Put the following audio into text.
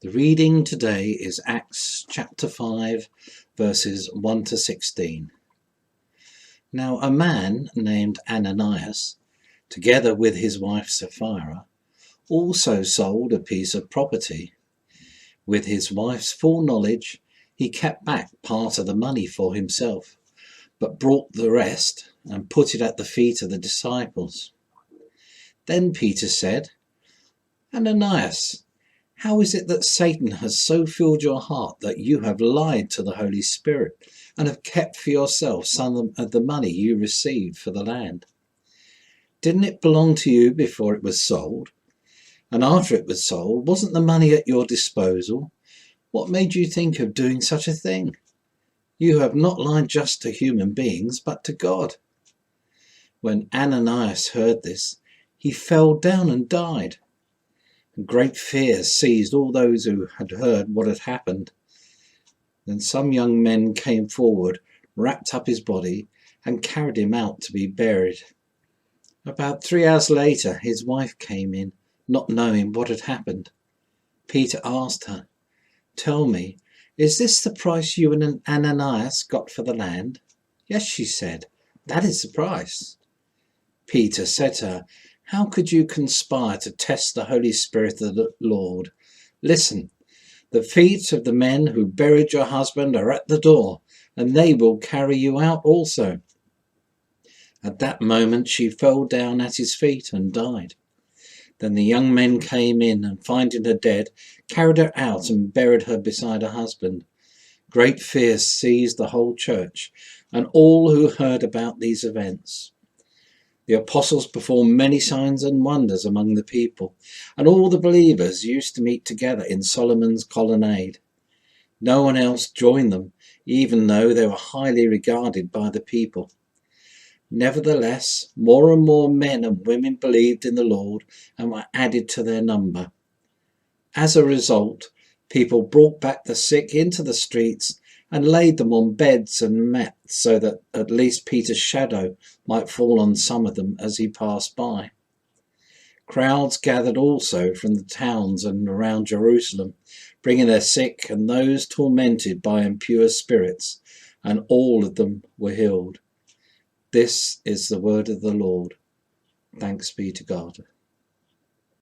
The reading today is Acts chapter 5, verses 1 to 16. Now a man named Ananias, together with his wife Sapphira, also sold a piece of property. With his wife's full knowledge, he kept back part of the money for himself, but brought the rest and put it at the feet of the disciples. Then Peter said, Ananias, how is it that Satan has so filled your heart that you have lied to the Holy Spirit and have kept for yourself some of the money you received for the land? Didn't it belong to you before it was sold? And after it was sold, wasn't the money at your disposal? What made you think of doing such a thing? You have not lied just to human beings, but to God. When Ananias heard this, he fell down and died. Great fear seized all those who had heard what had happened. Then some young men came forward, wrapped up his body, and carried him out to be buried. About 3 hours later, his wife came in, not knowing what had happened. Peter asked her, Tell me, is this the price you and Ananias got for the land? Yes, she said, that is the price. Peter said to her, How could you conspire to test the Holy Spirit of the Lord? Listen, the feet of the men who buried your husband are at the door, and they will carry you out also. At that moment she fell down at his feet and died. Then the young men came in, and finding her dead, carried her out and buried her beside her husband. Great fear seized the whole church and all who heard about these events. The apostles performed many signs and wonders among the people, and all the believers used to meet together in Solomon's colonnade. No one else joined them, even though they were highly regarded by the people. Nevertheless, more and more men and women believed in the Lord and were added to their number. As a result, people brought back the sick into the streets and laid them on beds and mats so that at least Peter's shadow might fall on some of them as he passed by. Crowds gathered also from the towns and around Jerusalem, bringing their sick and those tormented by impure spirits, and all of them were healed. This is the word of the Lord. Thanks be to God.